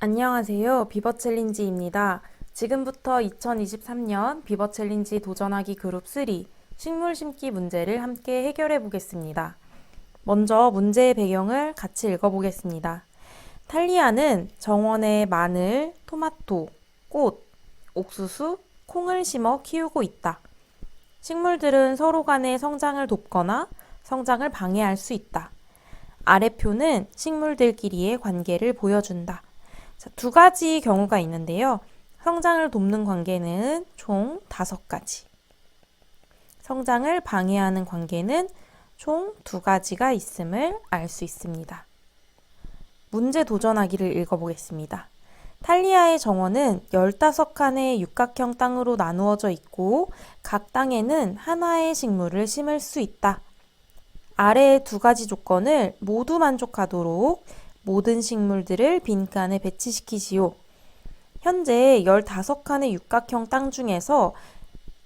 안녕하세요. 비버 챌린지입니다. 지금부터 2023년 비버 챌린지 도전하기 그룹 3 식물 심기 문제를 함께 해결해 보겠습니다. 먼저 문제의 배경을 같이 읽어보겠습니다. 탈리아는 정원에 마늘, 토마토, 꽃, 옥수수, 콩을 심어 키우고 있다. 식물들은 서로 간의 성장을 돕거나 성장을 방해할 수 있다. 아래표는 식물들끼리의 관계를 보여준다. 자, 두 가지 경우가 있는데요. 성장을 돕는 관계는 총 5가지. 성장을 방해하는 관계는 총 2가지가 있음을 알 수 있습니다. 문제 도전하기를 읽어보겠습니다. 탈리아의 정원은 15칸의 육각형 땅으로 나누어져 있고 각 땅에는 하나의 식물을 심을 수 있다. 아래의 2가지 조건을 모두 만족하도록 모든 식물들을 빈칸에 배치시키시오. 현재 15칸의 육각형 땅 중에서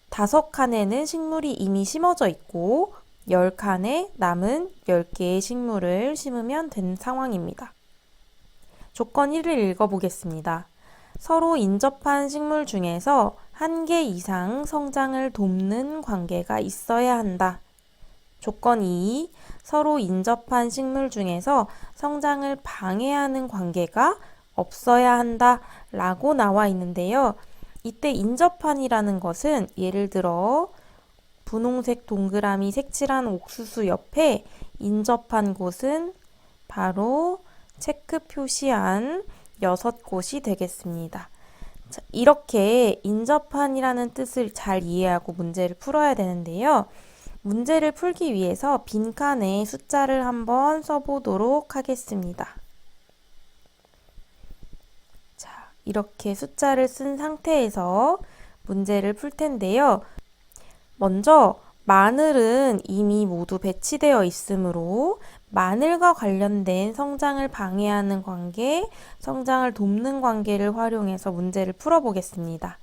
5칸에는 식물이 이미 심어져 있고 10칸에 남은 10개의 식물을 심으면 된 상황입니다. 조건 1을 읽어보겠습니다. 서로 인접한 식물 중에서 1개 이상 성장을 돕는 관계가 있어야 한다. 조건 2. 서로 인접한 식물 중에서 성장을 방해하는 관계가 없어야 한다 라고 나와 있는데요. 이때 인접한이라는 것은 예를 들어 분홍색 동그라미 색칠한 옥수수 옆에 인접한 곳은 바로 체크 표시한 6곳이 되겠습니다. 자, 이렇게 인접한이라는 뜻을 잘 이해하고 문제를 풀어야 되는데요. 문제를 풀기 위해서 빈칸에 숫자를 한번 써보도록 하겠습니다. 자, 이렇게 숫자를 쓴 상태에서 문제를 풀 텐데요. 먼저 마늘은 이미 모두 배치되어 있으므로 마늘과 관련된 성장을 방해하는 관계, 성장을 돕는 관계를 활용해서 문제를 풀어보겠습니다.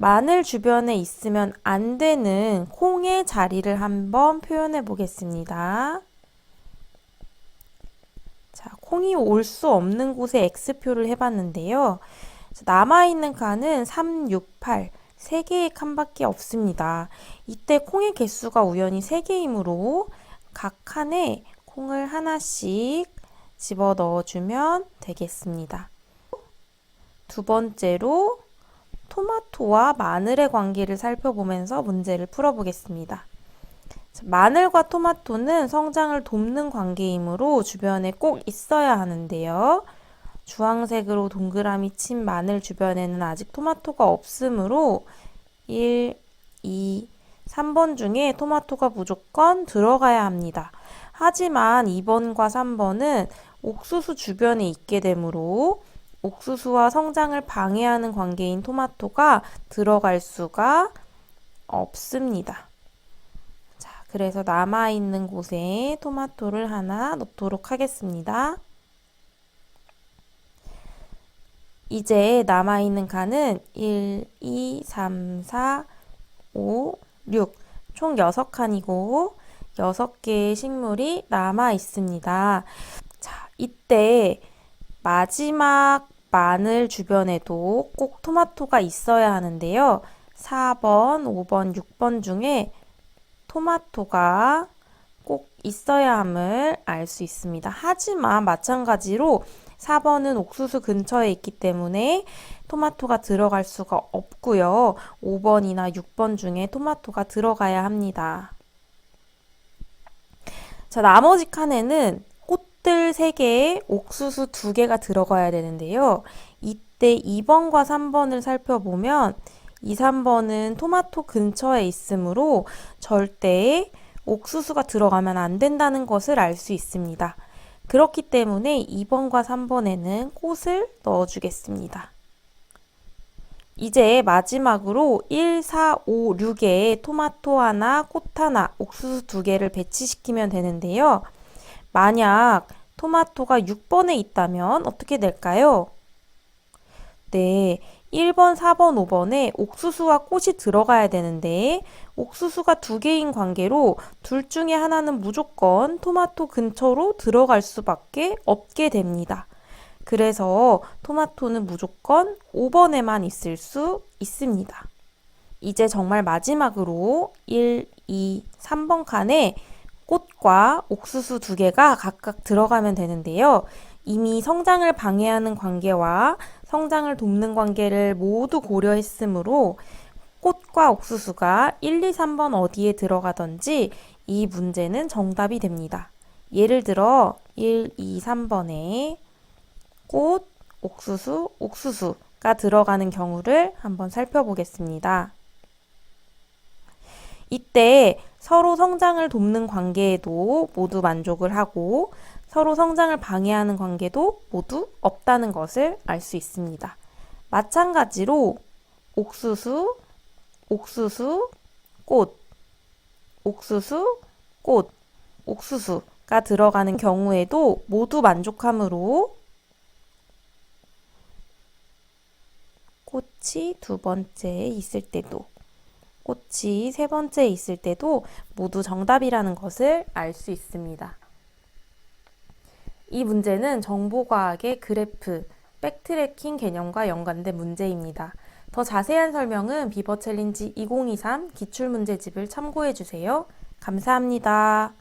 마늘 주변에 있으면 안 되는 콩의 자리를 한번 표현해 보겠습니다. 자, 콩이 올 수 없는 곳에 X표를 해봤는데요. 남아있는 칸은 3, 6, 8, 3개의 칸밖에 없습니다. 이때 콩의 개수가 우연히 3개이므로 각 칸에 콩을 하나씩 집어 넣어주면 되겠습니다. 두 번째로 토마토와 마늘의 관계를 살펴보면서 문제를 풀어보겠습니다. 마늘과 토마토는 성장을 돕는 관계이므로 주변에 꼭 있어야 하는데요. 주황색으로 동그라미 친 마늘 주변에는 아직 토마토가 없으므로 1, 2, 3번 중에 토마토가 무조건 들어가야 합니다. 하지만 2번과 3번은 옥수수 주변에 있게 되므로 옥수수와 성장을 방해하는 관계인 토마토가 들어갈 수가 없습니다. 자, 그래서 남아있는 곳에 토마토를 하나 넣도록 하겠습니다. 이제 남아있는 칸은 1, 2, 3, 4, 5, 6, 총 6칸이고 6개의 식물이 남아 있습니다. 자, 이때 마지막 마늘 주변에도 꼭 토마토가 있어야 하는데요. 4번, 5번, 6번 중에 토마토가 꼭 있어야 함을 알 수 있습니다. 하지만 마찬가지로 4번은 옥수수 근처에 있기 때문에 토마토가 들어갈 수가 없고요. 5번이나 6번 중에 토마토가 들어가야 합니다. 자, 나머지 칸에는 꽃들 3개에 옥수수 2개가 들어가야 되는데요. 이때 2번과 3번을 살펴보면 2, 3번은 토마토 근처에 있으므로 절대 옥수수가 들어가면 안 된다는 것을 알 수 있습니다. 그렇기 때문에 2번과 3번에는 꽃을 넣어주겠습니다. 이제 마지막으로 1, 4, 5, 6에 토마토 하나, 꽃 하나, 옥수수 2개를 배치시키면 되는데요. 만약 토마토가 6번에 있다면 어떻게 될까요? 네, 1번, 4번, 5번에 옥수수와 꽃이 들어가야 되는데 옥수수가 2개인 관계로 둘 중에 하나는 무조건 토마토 근처로 들어갈 수밖에 없게 됩니다. 그래서 토마토는 무조건 5번에만 있을 수 있습니다. 이제 정말 마지막으로 1, 2, 3번 칸에 꽃과 옥수수 두 개가 각각 들어가면 되는데요. 이미 성장을 방해하는 관계와 성장을 돕는 관계를 모두 고려했으므로 꽃과 옥수수가 1, 2, 3번 어디에 들어가든지 이 문제는 정답이 됩니다. 예를 들어 1, 2, 3번에 꽃, 옥수수, 옥수수가 들어가는 경우를 한번 살펴보겠습니다. 이때 서로 성장을 돕는 관계에도 모두 만족을 하고 서로 성장을 방해하는 관계도 모두 없다는 것을 알 수 있습니다. 마찬가지로 옥수수, 옥수수, 꽃, 옥수수, 꽃, 옥수수가 들어가는 경우에도 모두 만족하므로 꽃이 두 번째에 있을 때도 꽃이 세 번째에 있을 때도 모두 정답이라는 것을 알 수 있습니다. 이 문제는 정보과학의 그래프, 백트래킹 개념과 연관된 문제입니다. 더 자세한 설명은 비버 챌린지 2023 기출문제집을 참고해 주세요. 감사합니다.